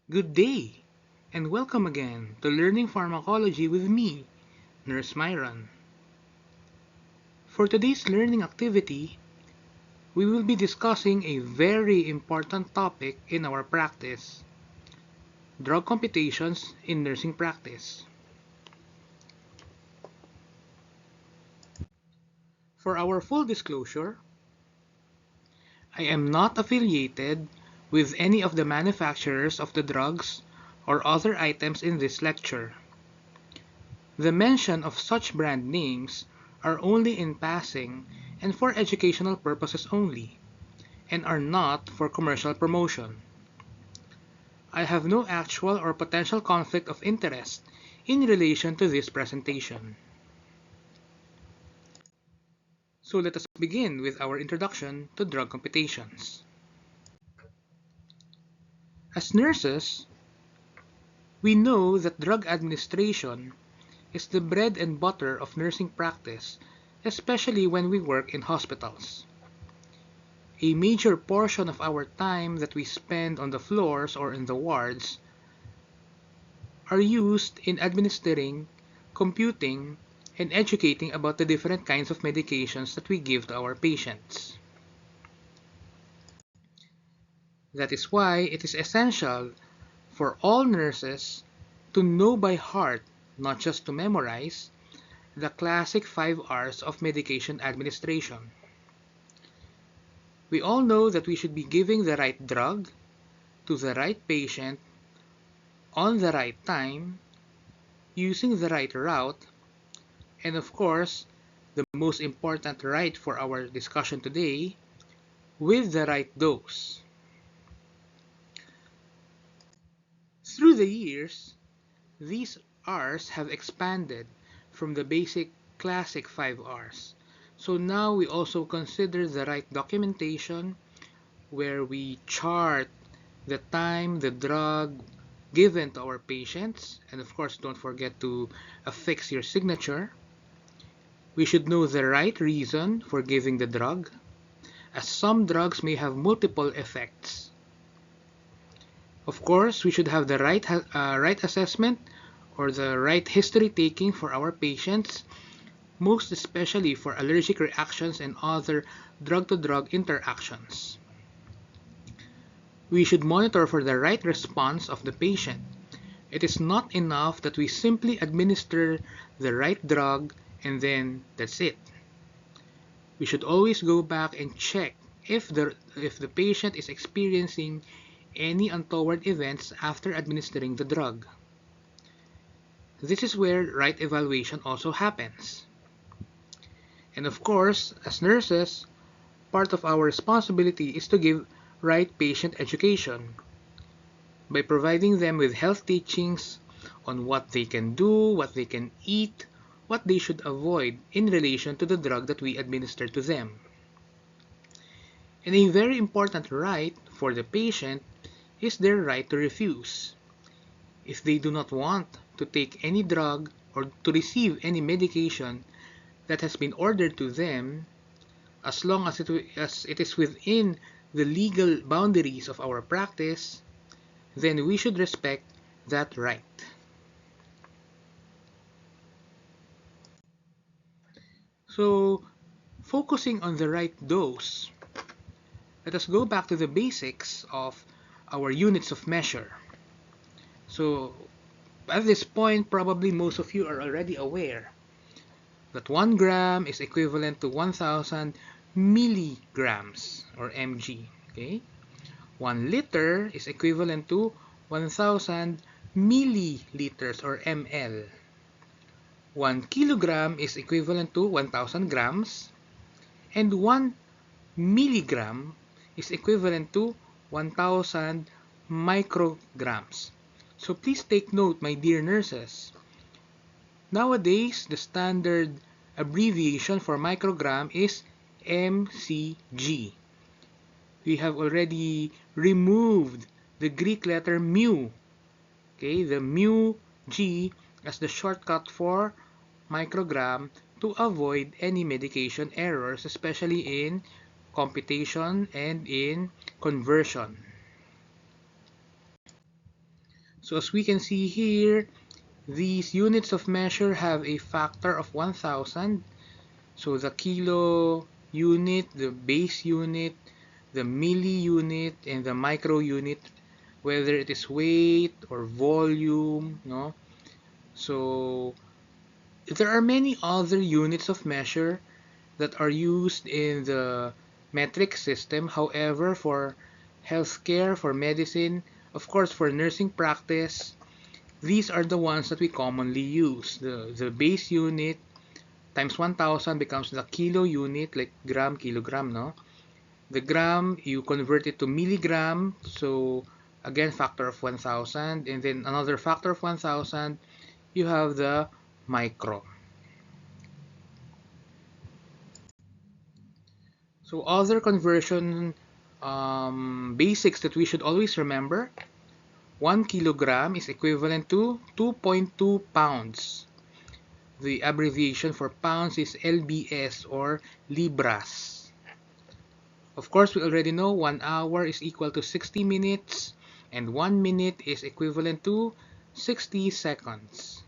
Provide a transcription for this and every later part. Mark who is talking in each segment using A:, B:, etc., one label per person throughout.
A: Good day, and welcome again to Learning Pharmacology with me, Nurse Myron. For today's learning activity, we will be discussing a very important topic in our practice: drug computations in nursing practice. For our full disclosure, I am not affiliated with any of the manufacturers of the drugs or other items in this lecture. The mention of such brand names are only in passing and for educational purposes only, and are not for commercial promotion. I have no actual or potential conflict of interest in relation to this presentation. So let us begin with our introduction to drug computations. As nurses, we know that drug administration is the bread and butter of nursing practice, especially when we work in hospitals. A major portion of our time that we spend on the floors or in the wards are used in administering, computing, and educating about the different kinds of medications that we give to our patients. That is why it is essential for all nurses to know by heart, not just to memorize, the classic 5 R's of medication administration. We all know that we should be giving the right drug to the right patient on the right time, using the right route, and of course, the most important right for our discussion today, with the right dose. Through the years, these R's have expanded from the basic classic 5 R's. So now we also consider the right documentation, where we chart the time the drug given to our patients, and of course don't forget to affix your signature. We should know the right reason for giving the drug, as some drugs may have multiple effects. Of course, we should have the right assessment or the right history taking for our patients, most especially for allergic reactions and other drug-to-drug interactions. We should monitor for the right response of the patient. It is not enough that we simply administer the right drug and then that's it. We should always go back and check if the patient is experiencing any untoward events after administering the drug. This is where right evaluation also happens. And of course, as nurses, part of our responsibility is to give right patient education by providing them with health teachings on what they can do, what they can eat, what they should avoid in relation to the drug that we administer to them. And a very important right for the patient is their right to refuse. If they do not want to take any drug or to receive any medication that has been ordered to them, as long as it is within the legal boundaries of our practice, then we should respect that right. So, focusing on the right dose, let us go back to the basics of our units of measure. So, at this point, probably most of you are already aware that 1 gram is equivalent to 1000 milligrams or mg. Okay? 1 liter is equivalent to 1000 milliliters or ml. 1 kilogram is equivalent to 1000 grams, and 1 milligram is equivalent to 1000 micrograms. So please take note, my dear nurses. Nowadays, the standard abbreviation for microgram is mcg. We have already removed the Greek letter mu, okay, the mu g as the shortcut for microgram to avoid any medication errors, especially in computation and in conversion. So as we can see here, these units of measure have a factor of 1000. So the kilo unit, the base unit, the milli unit, and the micro unit, whether it is weight or volume, no? So there are many other units of measure that are used in the metric system. However, for healthcare, for medicine, of course, for nursing practice, these are the ones that we commonly use. The base unit times 1000 becomes the kilo unit, like gram, kilogram, no? The gram, you convert it to milligram, so again, factor of 1000, and then another factor of 1000, you have the micro. So other conversion basics that we should always remember: 1 kilogram is equivalent to 2.2 pounds. The abbreviation for pounds is LBS, or libras. Of course, we already know 1 hour is equal to 60 minutes, and 1 minute is equivalent to 60 seconds.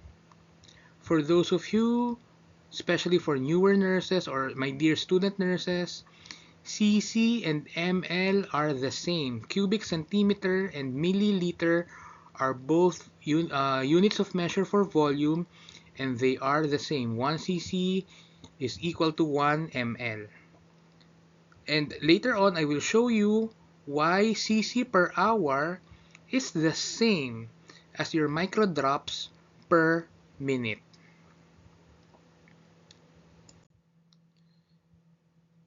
A: For those of you, especially for newer nurses or my dear student nurses, cc and ml are the same. Cubic centimeter and milliliter are both units of measure for volume, and they are the same. 1 cc is equal to 1 ml. And later on, I will show you why cc per hour is the same as your microdrops per minute.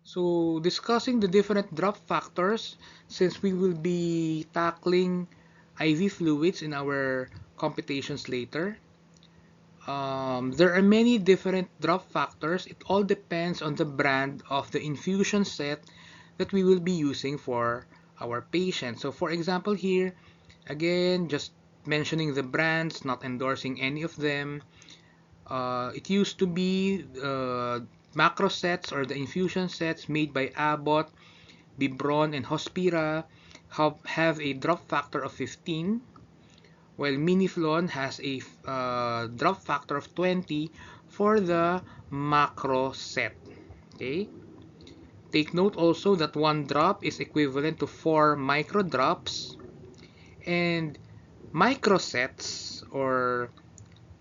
A: So discussing the different drop factors, since we will be tackling IV fluids in our computations later, there are many different drop factors. It all depends on the brand of the infusion set that we will be using for our patient. So for example here, again, just mentioning the brands, not endorsing any of them. It used to be macro sets, or the infusion sets made by Abbott, Bibron, and Hospira have a drop factor of 15, while Miniflon has a drop factor of 20 for the macro set. Okay. Take note also that one drop is equivalent to 4 micro drops, and micro sets, or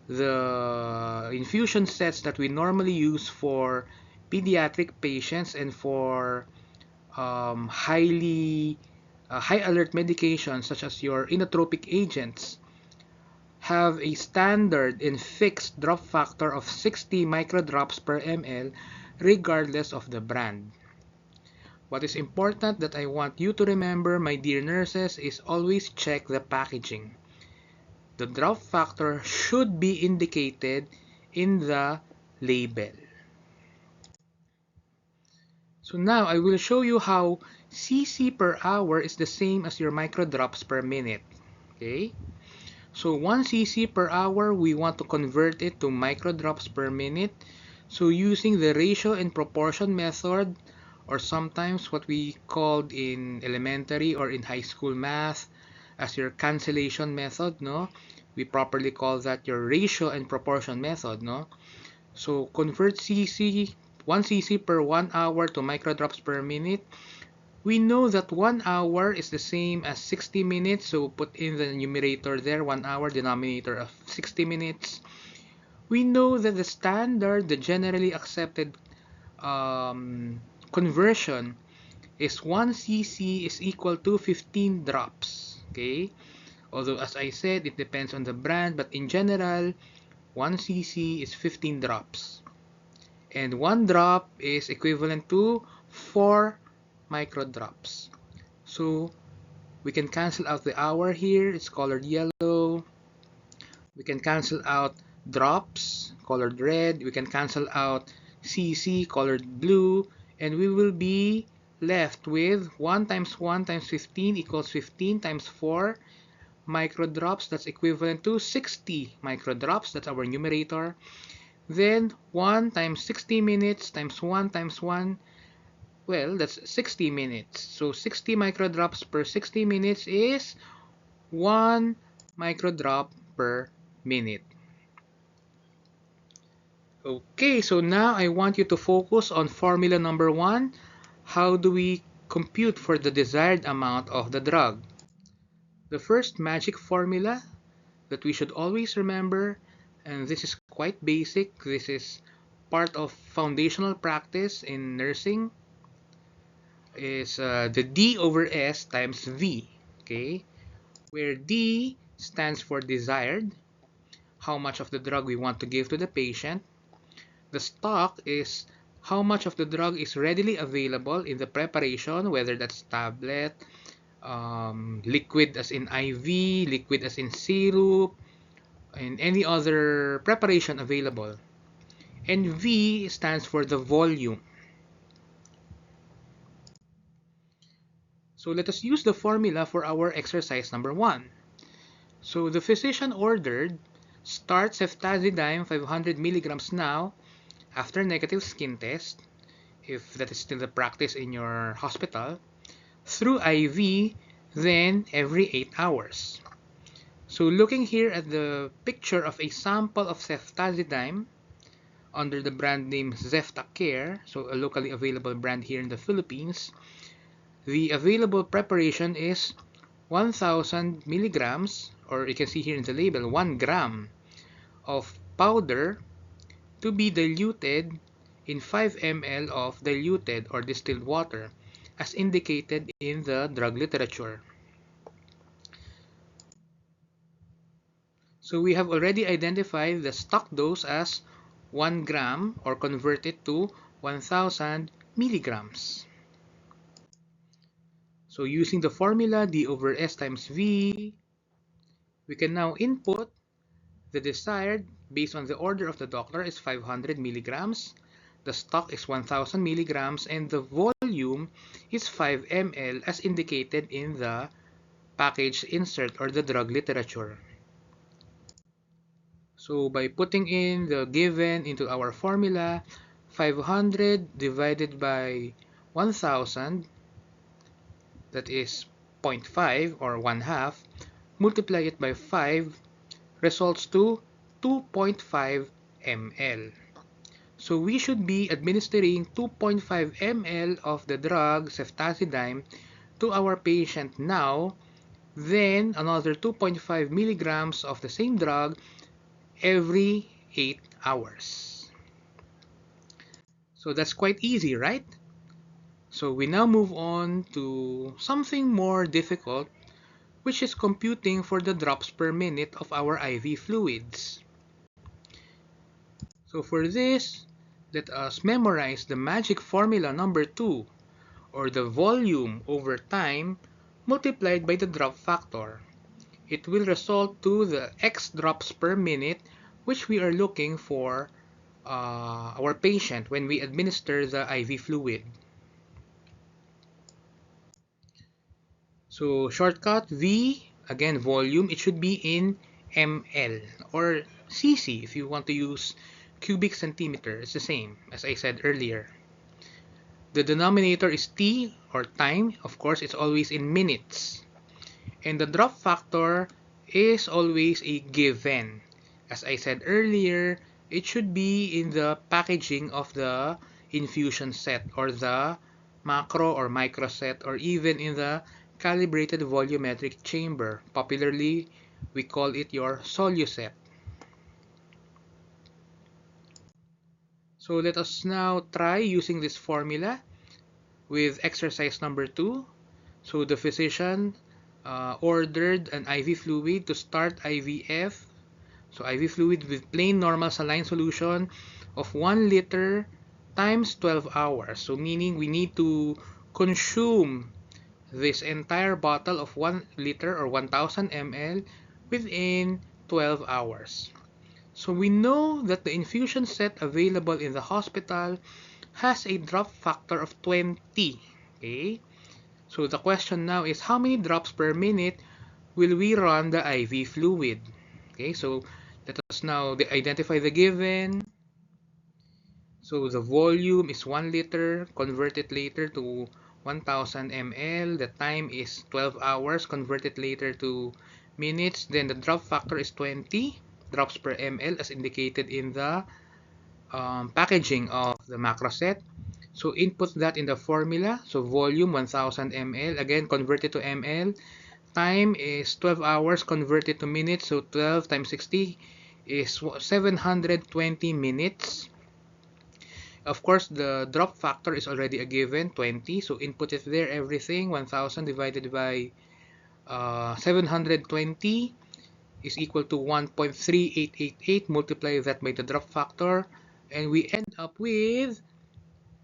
A: the infusion sets that we normally use for pediatric patients and for high alert medications such as your inotropic agents, have a standard and fixed drop factor of 60 microdrops per ml regardless of the brand. What is important that I want you to remember, my dear nurses, is always check the packaging. The drop factor should be indicated in the label. So now I will show you how cc per hour is the same as your microdrops per minute. Okay? So 1 cc per hour, we want to convert it to microdrops per minute. So using the ratio and proportion method, or sometimes what we called in elementary or in high school math as your cancellation method, no? We properly call that your ratio and proportion method, no? So convert cc 1 cc per 1 hour to microdrops per minute. We know that 1 hour is the same as 60 minutes, so put in the numerator there, 1 hour, denominator of 60 minutes. We know that the standard, the generally accepted conversion is 1 cc is equal to 15 drops. Okay, although as I said, it depends on the brand, but in general, 1 cc is 15 drops, and 1 drop is equivalent to 4 microdrops. So we can cancel out the hour here, it's colored yellow. We can cancel out drops, colored red. We can cancel out cc, colored blue, and we will be left with 1 times 1 times 15 equals 15 times 4 microdrops. That's equivalent to 60 microdrops. That's our numerator. Then 1 times 60 minutes times 1 times 1, well, that's 60 minutes. So 60 microdrops per 60 minutes is 1 microdrop per minute. Okay, so now I want you to focus on formula number 1. How do we compute for the desired amount of the drug? The first magic formula that we should always remember, and this is quite basic, this is part of foundational practice in nursing, is the D over S times V, okay? Where D stands for desired, how much of the drug we want to give to the patient. The stock is how much of the drug is readily available in the preparation, whether that's tablet, liquid as in IV, liquid as in syrup, and any other preparation available. And V stands for the volume. So let us use the formula for our exercise number 1. So the physician ordered start ceftazidime 500 milligrams now after negative skin test, if that is still the practice in your hospital, through IV, then every 8 hours. So looking here at the picture of a sample of ceftazidime under the brand name Zeftacare, so a locally available brand here in the Philippines, the available preparation is 1000 milligrams, or you can see here in the label, 1 gram of powder to be diluted in 5 ml of diluted or distilled water, as indicated in the drug literature. So we have already identified the stock dose as 1 gram, or converted to 1000 milligrams. So using the formula D over S times V, we can now input the desired based on the order of the doctor is 500 milligrams, the stock is 1000 milligrams, and the volume is 5 ml as indicated in the package insert or the drug literature. So by putting in the given into our formula, 500 divided by 1000, that is 0.5 or 1 half, multiply it by 5, results to 2.5 ml. So we should be administering 2.5 ml of the drug ceftazidime to our patient now, then another 2.5 milligrams of the same drug every 8 hours. So that's quite easy, right? So we now move on to something more difficult, which is computing for the drops per minute of our IV fluids. So for this, let us memorize the magic formula number 2, or the volume over time multiplied by the drop factor. It will result to the X drops per minute, which we are looking for our patient when we administer the IV fluid. So shortcut V, again volume, it should be in ml, or cc if you want to use cubic centimeter. It's the same as I said earlier. The denominator is T, or time. Of course, it's always in minutes. And the drop factor is always a given. As I said earlier, it should be in the packaging of the infusion set, or the macro or micro set, or even in the calibrated volumetric chamber. Popularly, we call it your soluset. So let us now try using this formula with exercise number 2. So the physician ordered an IV fluid to start IVF. So IV fluid with plain normal saline solution of 1 liter times 12 hours. So meaning we need to consume this entire bottle of 1 liter or 1000 ml within 12 hours. So we know that the infusion set available in the hospital has a drop factor of 20. Okay? So the question now is, how many drops per minute will we run the IV fluid? Okay, so let us now identify the given. So the volume is 1 liter, convert it later to 1000 ml. The time is 12 hours, convert it later to minutes, then the drop factor is 20 drops per ml as indicated in the packaging of the macro set. So input that in the formula. So volume 1000 ml, again converted to ml. Time is 12 hours converted to minutes, so 12 times 60 is 720 minutes. Of course, the drop factor is already a given, 20, so input it there, everything. 1000 divided by 720 is equal to 1.3888. Multiply that by the drop factor, and we end up with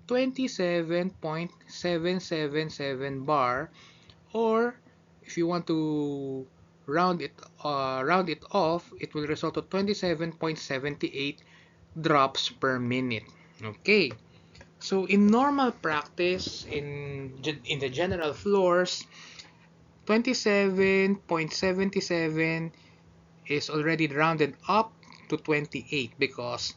A: 27.777 bar, or if you want to round it off, it will result to 27.78 drops per minute. Okay, so in normal practice, in the general floors, 27.77 is already rounded up to 28 because,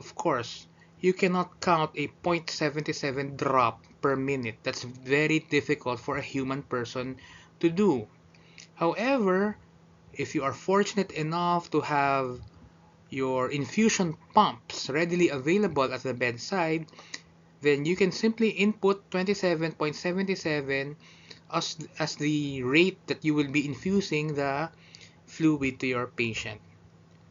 A: of course, you cannot count a 0.77 drop per minute. That's very difficult for a human person to do. However, if you are fortunate enough to have your infusion pumps readily available at the bedside, then you can simply input 27.77 as the rate that you will be infusing the fluid to your patient.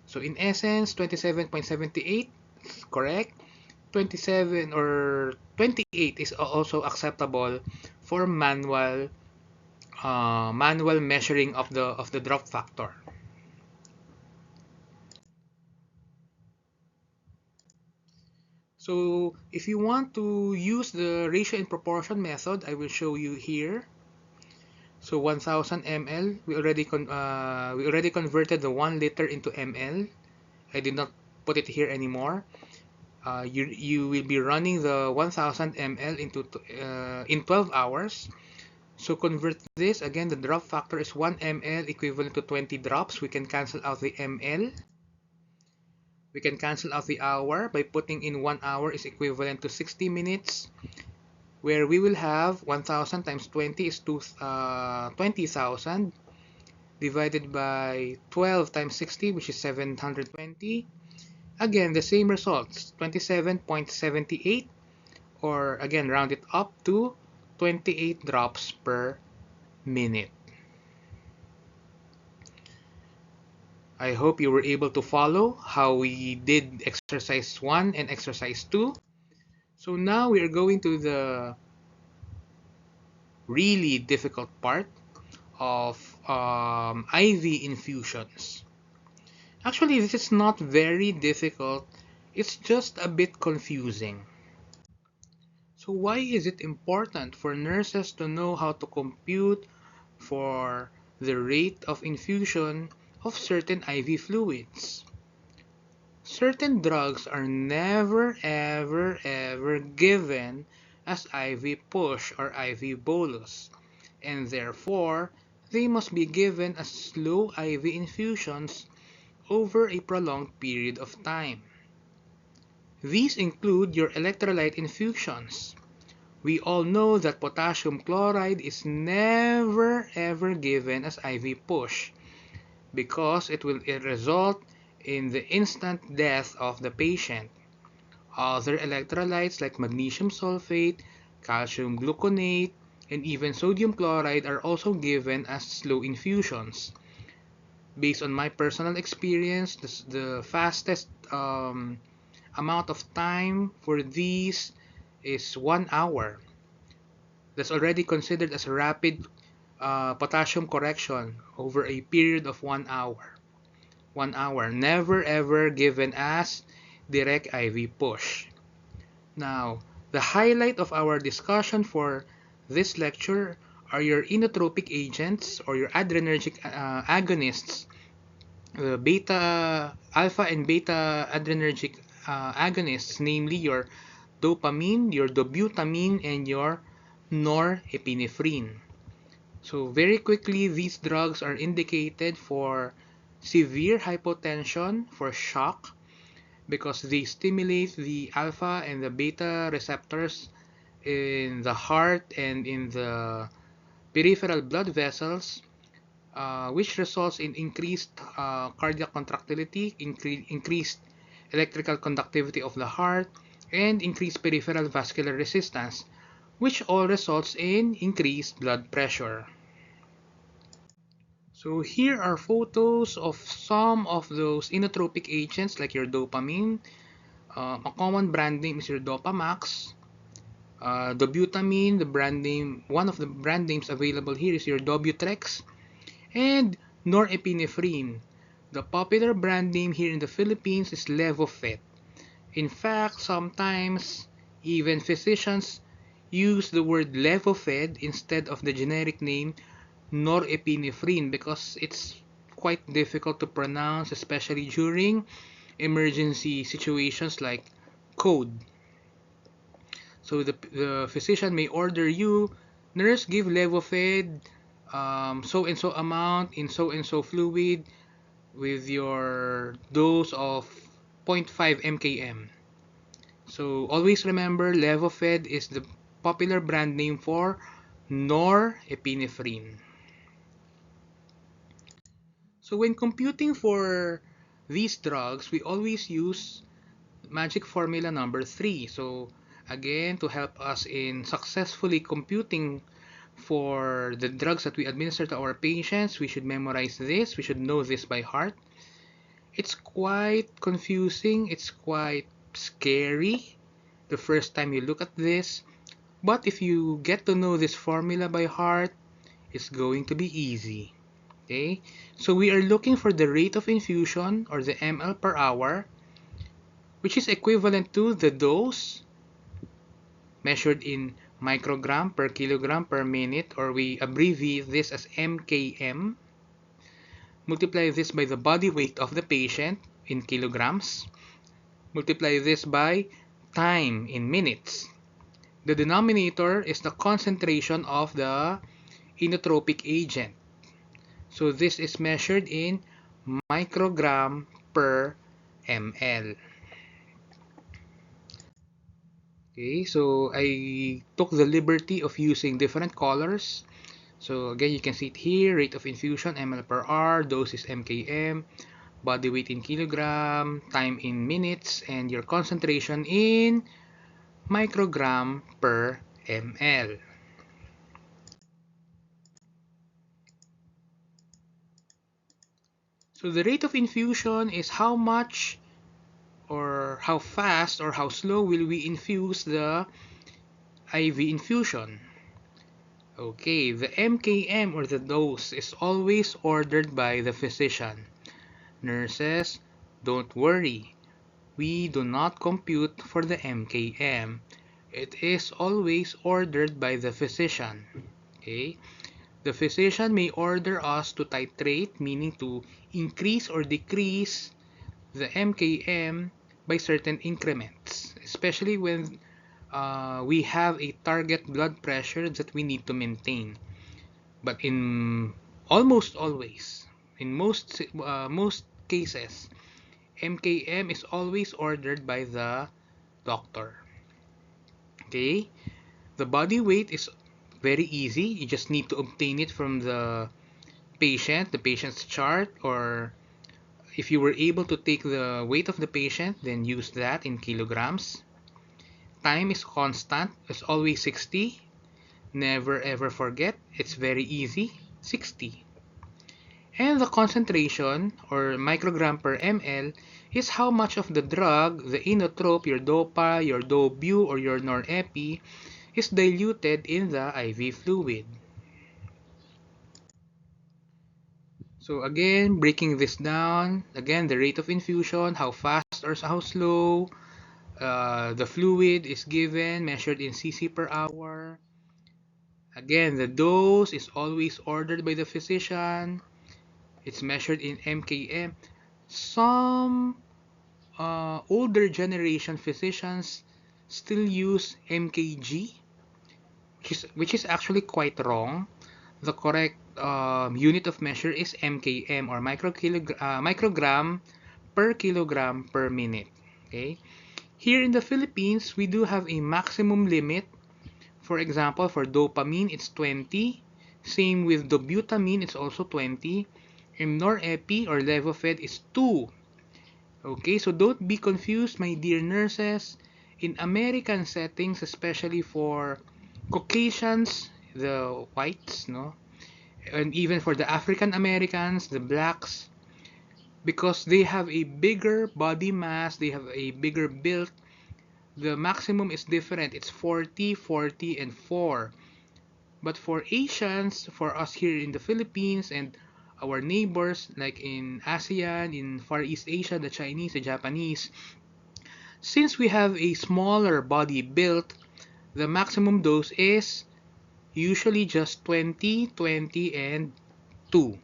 A: So in essence, 27.78 is correct. 27 or 28 is also acceptable for manual measuring of the drop factor. So if you want to use the ratio and proportion method, I will show you here. So 1000 ml, we already converted the 1 liter into ml. I did not put it here anymore. You will be running the 1000 ml into in 12 hours. So convert this. Again, the drop factor is 1 ml equivalent to 20 drops. We can cancel out the ml. We can cancel out the hour by putting in 1 hour is equivalent to 60 minutes, where we will have 1000 times 20 is 20,000 divided by 12 times 60, which is 720. Again, the same results, 27.78, or again, round it up to 28 drops per minute. I hope you were able to follow how we did exercise 1 and exercise 2. So now we are going to the really difficult part of IV infusions. Actually, this is not very difficult. It's just a bit confusing. So why is it important for nurses to know how to compute for the rate of infusion of certain IV fluids? Certain drugs are never ever given as IV push or IV bolus, and therefore they must be given as slow IV infusions over a prolonged period of time. These include your electrolyte infusions. We all know that potassium chloride is never ever given as IV push because it will result in the instant death of the patient. Other electrolytes like magnesium sulfate, calcium gluconate, and even sodium chloride are also given as slow infusions. Based on my personal experience, the fastest amount of time for these is 1 hour. That's already considered as rapid potassium correction over a period of 1 hour. 1 hour, never ever given as direct IV push. Now, the highlight of our discussion for this lecture are your inotropic agents or your adrenergic agonists, alpha and beta adrenergic agonists, namely your dopamine, your dobutamine, and your norepinephrine. So very quickly, these drugs are indicated for severe hypotension, for shock, because they stimulate the alpha and the beta receptors in the heart and in the peripheral blood vessels, which results in increased cardiac contractility, increased electrical conductivity of the heart, and increased peripheral vascular resistance, which all results in increased blood pressure. So here are photos of some of those inotropic agents like your dopamine. A common brand name is your Dopamax. Dobutamine, the brand name, one of the brand names available here is your Dobutrex. And norepinephrine. The popular brand name here in the Philippines is Levofet. In fact, sometimes even physicians use the word Levofed instead of the generic name norepinephrine because it's quite difficult to pronounce, especially during emergency situations like code. So the physician may order you, nurse, give Levofed so and so amount in so and so fluid with your dose of 0.5 mkm. So always remember, Levofed is the popular brand name for norepinephrine. So when computing for these drugs, we always use magic formula number 3. So again, to help us in successfully computing for the drugs that we administer to our patients, we should memorize this. We should know this by heart. It's quite confusing. It's quite scary the first time you look at this. But if you get to know this formula by heart, it's going to be easy. Okay, so we are looking for the rate of infusion or the ml per hour, which is equivalent to the dose measured in microgram per kilogram per minute, or we abbreviate this as mkm. Multiply this by the body weight of the patient in kilograms. Multiply this by time in minutes. The denominator is the concentration of the inotropic agent. So this is measured in microgram per ml. Okay, so I took the liberty of using different colors. So again, you can see it here, rate of infusion ml per hour, dose is mkm, body weight in kilogram, time in minutes, and your concentration in microgram per ml. So the rate of infusion is how much or how fast or how slow will we infuse the IV infusion. Okay, the MKM or the dose is always ordered by the physician. Nurses, don't worry. We do not compute for the MKM. It is always ordered by the physician. Okay? The physician may order us to titrate, meaning to increase or decrease the MKM by certain increments, especially when we have a target blood pressure that we need to maintain. But in almost always, in most cases, MKM is always ordered by the doctor. Okay, the body weight is very easy. You just need to obtain it from the patient's chart, or if you were able to take the weight of the patient, then use that in kilograms. Time is constant. It's always 60. Never ever forget. It's very easy. 60. And the concentration, or microgram per ml, is how much of the drug, the inotrope, your dopa, your dobu, or your norepi, is diluted in the IV fluid. So again, breaking this down, again, the rate of infusion, how fast or how slow, the fluid is given, measured in cc per hour. Again, the dose is always ordered by the physician. It's measured in mkm. Some older generation physicians still use mkg, which is actually quite wrong. The correct unit of measure is mkm, or microgram per kilogram per minute. Okay. Here in the Philippines, we do have a maximum limit. For example, for dopamine, it's 20. Same with dobutamine, it's also 20. And norepi or Levophed is 2. Okay, so don't be confused, my dear nurses. In American settings, especially for Caucasians, the whites, no, and even for the African Americans, the blacks, because they have a bigger body mass, they have a bigger build, the maximum is different. It's 40, 40, and 4. But for Asians, for us here in the Philippines and our neighbors like in ASEAN, in Far East Asia, the Chinese, the Japanese, since we have a smaller body build, the maximum dose is usually just 20, 20, and 2.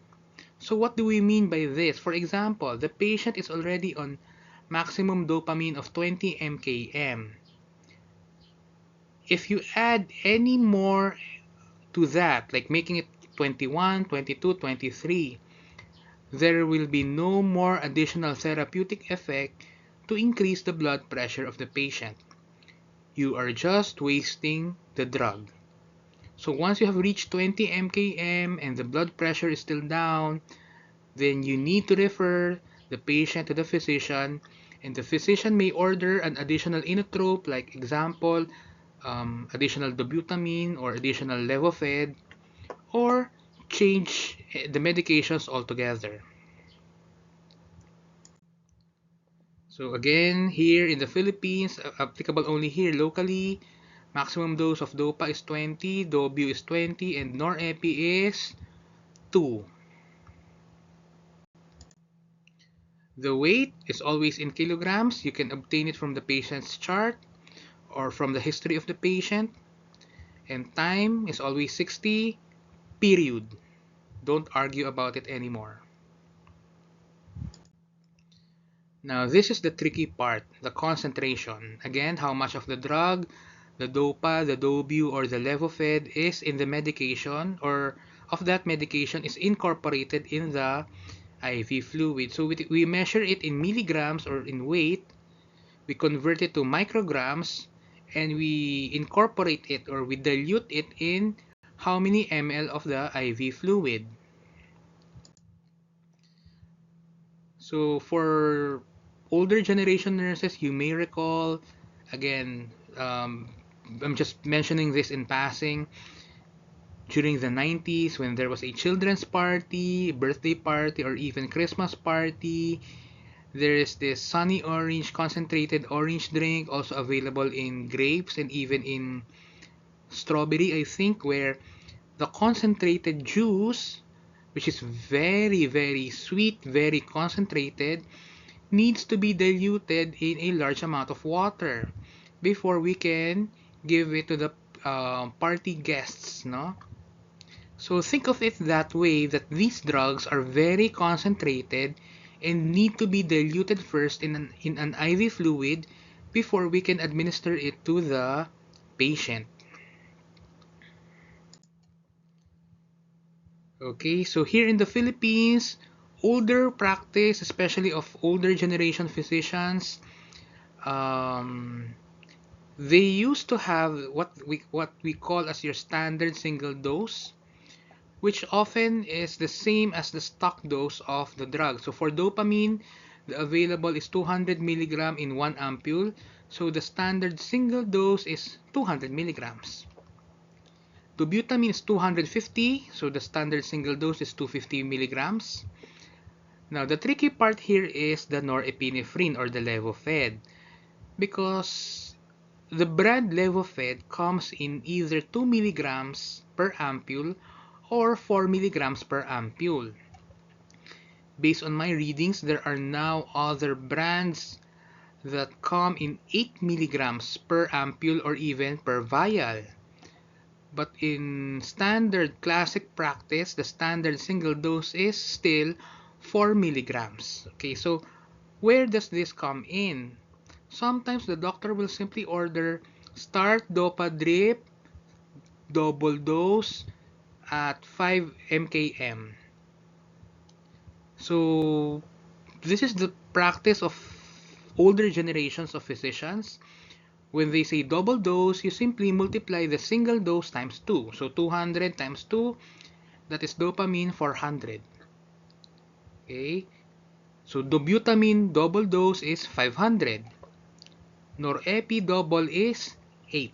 A: So what do we mean by this? For example, the patient is already on maximum dopamine of 20 mkm. If you add any more to that, like making it 21, 22, 23, there will be no more additional therapeutic effect to increase the blood pressure of the patient. You are just wasting the drug. So once you have reached 20 mkm and the blood pressure is still down, then you need to refer the patient to the physician, and the physician may order an additional inotrope, like example, additional dobutamine or additional Levophed, or change the medications altogether. So again, here in the Philippines, applicable only here locally, maximum dose of DOPA is 20, Dobu is 20, and norepi is 2. The weight is always in kilograms. You can obtain it from the patient's chart or from the history of the patient. And time is always 60, period. Don't argue about it anymore. Now this is the tricky part, the concentration. Again, how much of the drug, the DOPA, the Dobu, or the Levophed is in the medication, or of that medication is incorporated in the IV fluid. So we measure it in milligrams or in weight, we convert it to micrograms, and we incorporate it or we dilute it in how many ml of the IV fluid. So for older generation nurses, you may recall, again, I'm just mentioning this in passing, during the 90s when there was a children's party, birthday party, or even Christmas party, there is this Sunny Orange concentrated orange drink, also available in grapes and even in strawberry, I think, where the concentrated juice, which is very, very sweet, very concentrated, needs to be diluted in a large amount of water before we can give it to the party guests, no? So think of it that way, that these drugs are very concentrated and need to be diluted first in an IV fluid before we can administer it to the patient. Okay, so here in the Philippines, older practice, especially of older generation physicians, they used to have what we call as your standard single dose, which often is the same as the stock dose of the drug. So for dopamine, the available is 200 milligram in 1 ampule. So the standard single dose is 200 milligrams. Dobutamine is 250, so the standard single dose is 250 milligrams. Now the tricky part here is the norepinephrine or the Levophed, because the brand Levophed comes in either 2 milligrams per ampule or 4 milligrams per ampule. Based on my readings, there are now other brands that come in 8 milligrams per ampule or even per vial. But in standard classic practice, the standard single dose is still 4 milligrams. Okay, so where does this come in? Sometimes the doctor will simply order start DOPA drip, double dose at 5 mkm. So this is the practice of older generations of physicians. When they say double dose, you simply multiply the single dose times 2. So 200 times 2 that is dopamine 400. Okay, so dobutamine double dose is 500. Norepi double is 8.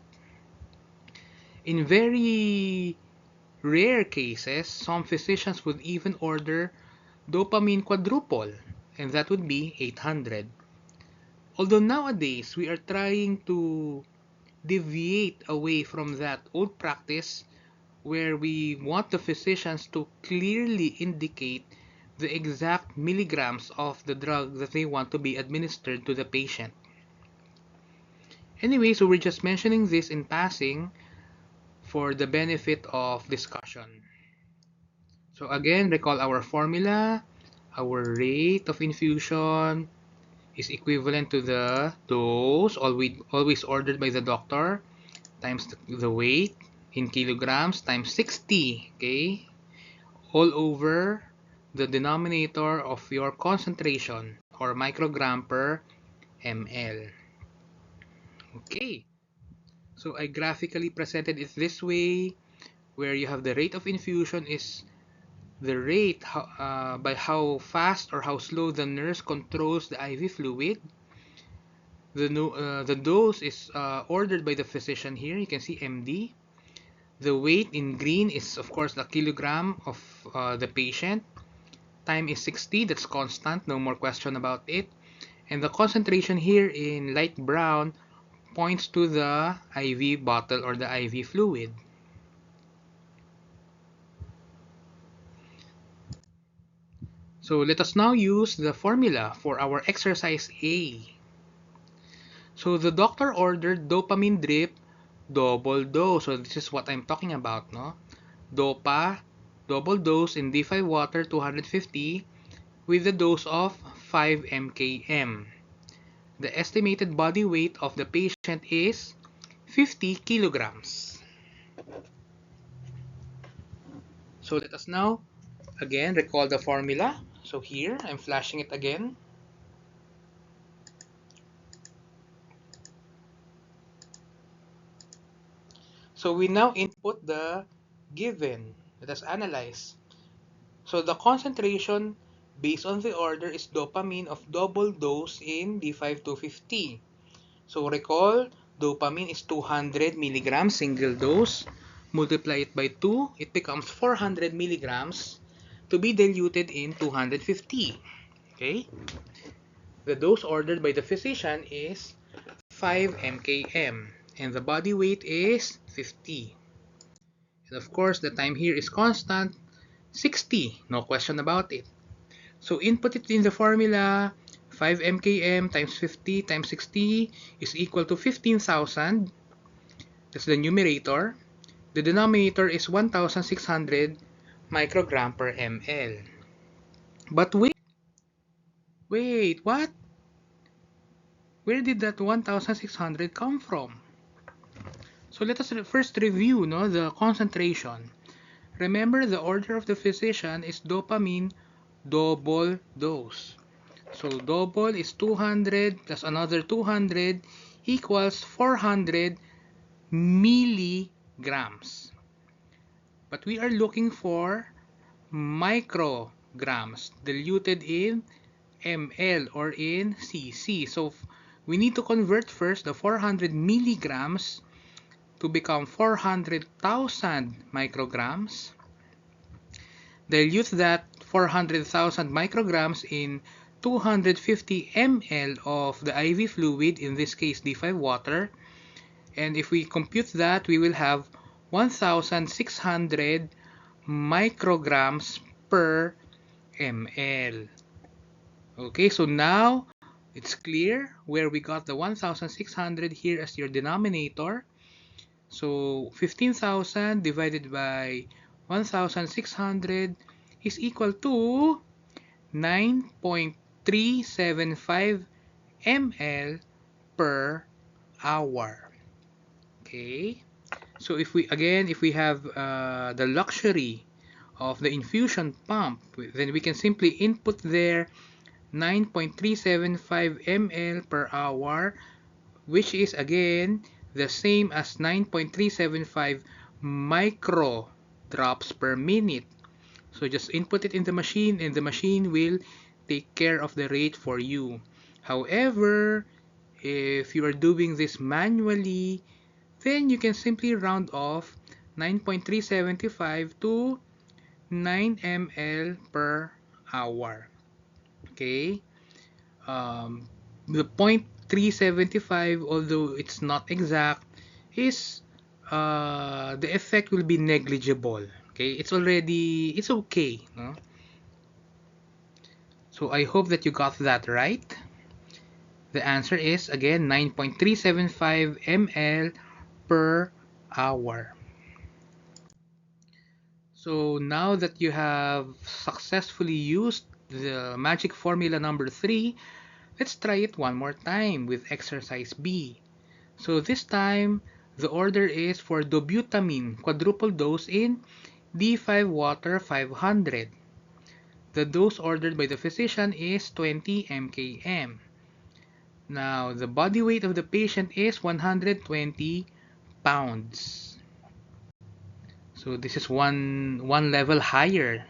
A: In very rare cases, some physicians would even order dopamine quadruple, and that would be 800. Although nowadays we are trying to deviate away from that old practice where we want the physicians to clearly indicate the exact milligrams of the drug that they want to be administered to the patient. Anyway, so we're just mentioning this in passing for the benefit of discussion. So again, recall our formula. Our rate of infusion is equivalent to the dose always ordered by the doctor times the weight in kilograms times 60, okay? All over the denominator of your concentration or microgram per ml. Okay, so I graphically presented it this way, where you have the rate of infusion is the rate by how fast or how slow the nurse controls the IV fluid. The dose is ordered by the physician here. You can see MD. The weight in green is, of course, the kilogram of the patient. Time is 60. That's constant. No more question about it. And the concentration here in light brown points to the IV bottle or the IV fluid. So let us now use the formula for our exercise A. So the doctor ordered dopamine drip double dose. So this is what I'm talking about, no? Dopa double dose in D5 water 250 with a dose of 5 mkm. The estimated body weight of the patient is 50 kilograms. So let us now again recall the formula. So here I'm flashing it again. So we now input the given. Let us analyze. So the concentration based on the order is dopamine of double dose in D5 250. So recall, dopamine is 200 milligrams single dose. Multiply it by 2, it becomes 400 milligrams to be diluted in 250. Okay? The dose ordered by the physician is 5 mkm and the body weight is 50. And of course, the time here is constant, 60, no question about it. So input it in the formula, 5 mkm times 50 times 60 is equal to 15,000. That's the numerator. The denominator is 1,600 microgram per ml. But wait, what? Where did that 1,600 come from? So let us first review the concentration. Remember, the order of the physician is dopamine double dose. So double is 200 plus another 200 equals 400 milligrams. But we are looking for micrograms diluted in ml or in cc. So we need to convert first the 400 milligrams to become 400,000 micrograms. Dilute that 400,000 micrograms in 250 ml of the IV fluid, in this case D5 water. And if we compute that, we will have 1,600 micrograms per ml. Okay, so now it's clear where we got the 1,600 here as your denominator. So 15,000 divided by 1,600 is equal to 9.375 ml per hour. Okay, so if we have the luxury of the infusion pump, then we can simply input there 9.375 ml per hour, which is again the same as 9.375 micro drops per minute. So just input it in the machine and the machine will take care of the rate for you. However, if you are doing this manually, then you can simply round off 9.375 to 9 ml per hour. Okay, the 0.375, although it's not exact, is the effect will be negligible. Okay, it's okay, no? So I hope that you got that right. The answer is again 9.375 ml per hour. So now that you have successfully used the magic formula number 3, let's try it one more time with exercise B. So this time, the order is for dobutamine quadruple dose in D5 water 500. The dose ordered by the physician is 20 mkm. Now, the body weight of the patient is 120 pounds. So this is one level higher.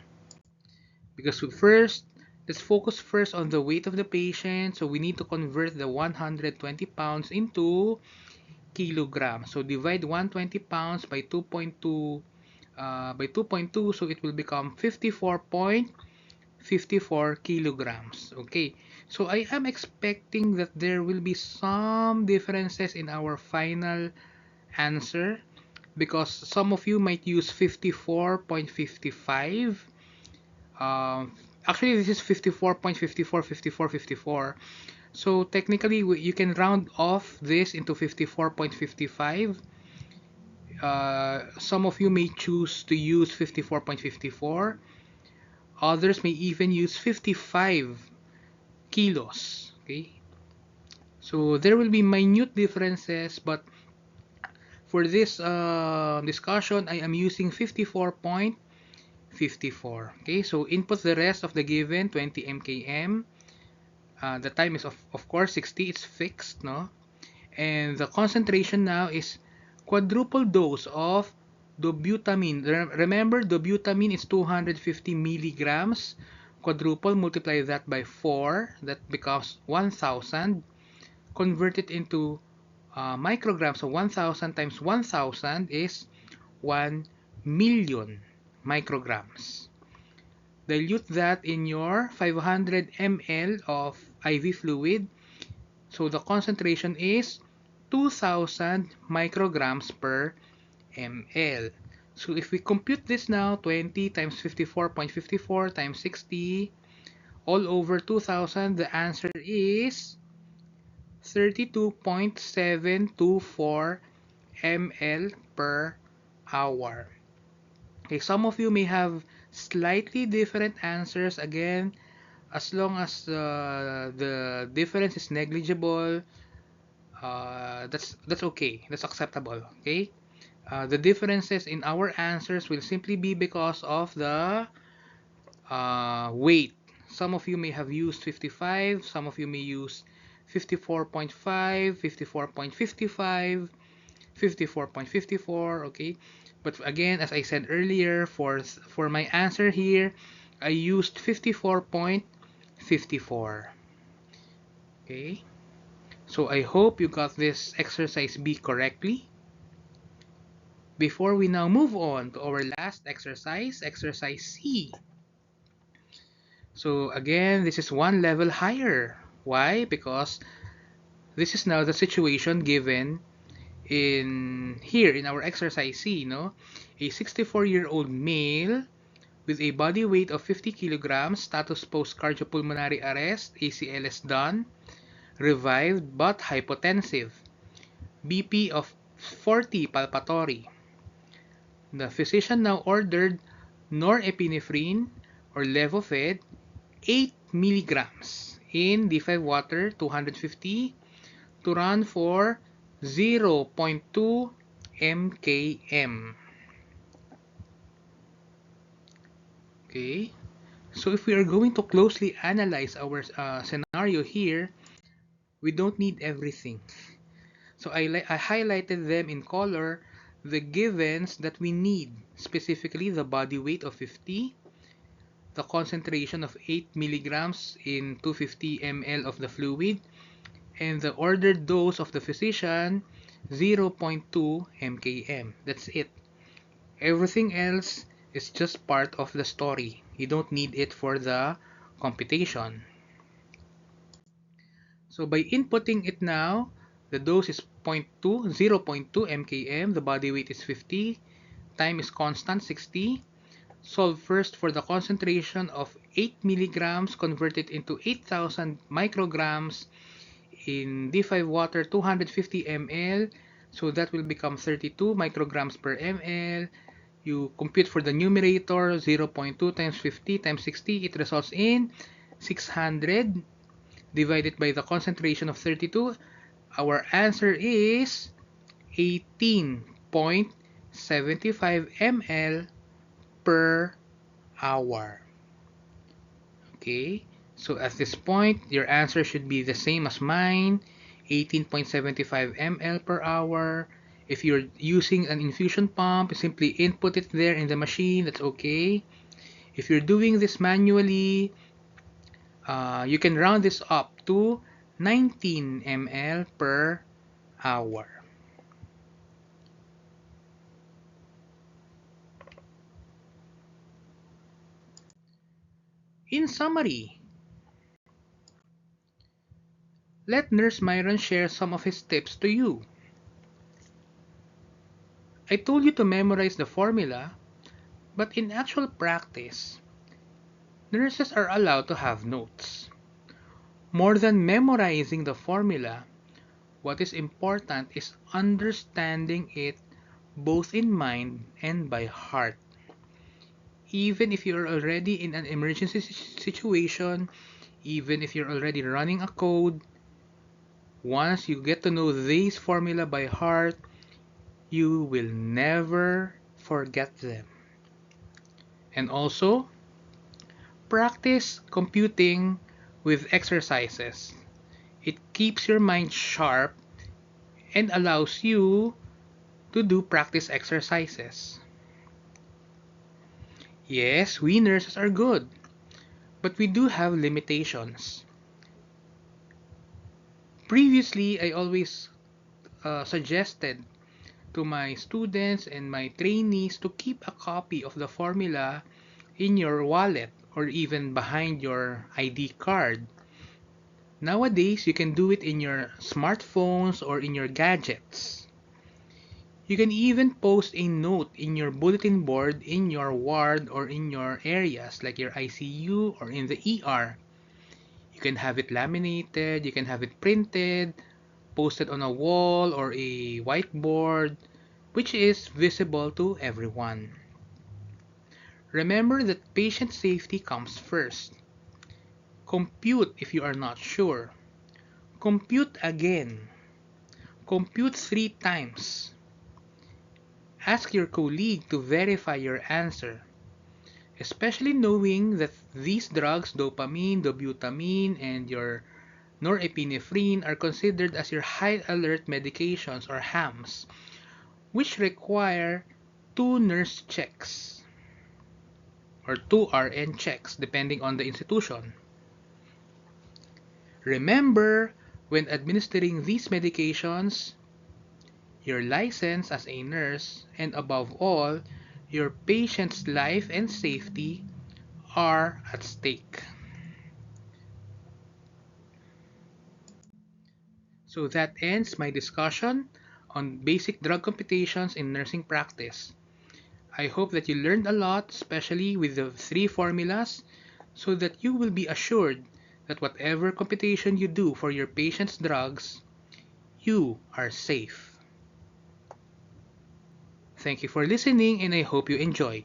A: Because first, let's focus first on the weight of the patient. So we need to convert the 120 pounds into kilograms. So divide 120 pounds by 2.2 so it will become 54.54 kilograms. Okay, so I am expecting that there will be some differences in our final answer because some of you might use 54.55. Actually, this is 54.54, 54, 54. So technically, you can round off this into 54.55. Some of you may choose to use 54.54. Others may even use 55 kilos. Okay, so there will be minute differences, but for this discussion, I am using 54.54. Okay, so input the rest of the given 20 mkm. The time is of course 60. It's fixed, no? And the concentration now is quadruple dose of dobutamine. Remember, dobutamine is 250 milligrams. Quadruple, multiply that by 4. That becomes 1,000. Convert it into micrograms. So 1,000 times 1,000 is 1 million micrograms. Dilute that in your 500 ml of IV fluid. So the concentration is 2000 micrograms per ml. So if we compute this now, 20 times 54.54 times 60 all over 2000, the answer is 32.724 ml per hour. Okay, some of you may have slightly different answers. Again, as long as the difference is negligible, that's okay. That's acceptable. Okay. The differences in our answers will simply be because of the weight. Some of you may have used 55. Some of you may use 54.5, 54.55, 54.54. Okay. But again, as I said earlier, for my answer here, I used 54.54. Okay. So I hope you got this exercise B correctly. Before we now move on to our last exercise, exercise C. So again, this is one level higher. Why? Because this is now the situation given in here in our exercise C, no? A 64-year-old male with a body weight of 50 kilograms, status post cardiopulmonary arrest, ACLS done, revived but hypotensive, BP of 40 palpatory. The physician now ordered norepinephrine or Levophed 8 milligrams in D5 water 250 to run for 0.2 mkm. Okay, so if we are going to closely analyze our scenario here, we don't need everything. So I highlighted them in color, the givens that we need, specifically the body weight of 50, the concentration of 8 milligrams in 250 ml of the fluid, and the ordered dose of the physician, 0.2 mkm. That's it. Everything else is just part of the story. You don't need it for the computation. So by inputting it now, the dose is 0.2 mkm, the body weight is 50, time is constant 60. Solve first for the concentration of 8 milligrams converted into 8,000 micrograms in D5 water 250 ml. So that will become 32 micrograms per ml. You compute for the numerator, 0.2 times 50 times 60. It results in 600 divided by the concentration of 32. Our answer is 18.75 ml per hour. Okay, so at this point, your answer should be the same as mine, 18.75 ml per hour. If you're using an infusion pump, simply input it there in the machine, that's okay. If you're doing this manually, you can round this up to 19 ml per hour. In summary, let Nurse Myron share some of his tips to you. I told you to memorize the formula, but in actual practice, nurses are allowed to have notes. More than memorizing the formula, what is important is understanding it both in mind and by heart. Even if you're already in an emergency situation, even if you're already running a code, once you get to know this formula by heart, you will never forget them. And also, practice computing with exercises. It keeps your mind sharp and allows you to do practice exercises. Yes, we nurses are good, but we do have limitations. Previously, I always suggested to my students and my trainees to keep a copy of the formula in your wallet or even behind your ID card. Nowadays, you can do it in your smartphones or in your gadgets. You can even post a note in your bulletin board in your ward or in your areas like your ICU or in the ER. You can have it laminated, you can have it printed, posted on a wall or a whiteboard, which is visible to everyone. Remember that patient safety comes first. Compute if you are not sure. Compute again. Compute 3 times. Ask your colleague to verify your answer, especially knowing that these drugs, dopamine, dobutamine, and your norepinephrine are considered as your high alert medications or HAMs, which require 2 nurse checks or 2 RN checks depending on the institution. Remember, when administering these medications, your license as a nurse, and above all, your patient's life and safety are at stake. So that ends my discussion on basic drug computations in nursing practice. I hope that you learned a lot, especially with the 3 formulas, so that you will be assured that whatever computation you do for your patient's drugs, you are safe. Thank you for listening and I hope you enjoyed.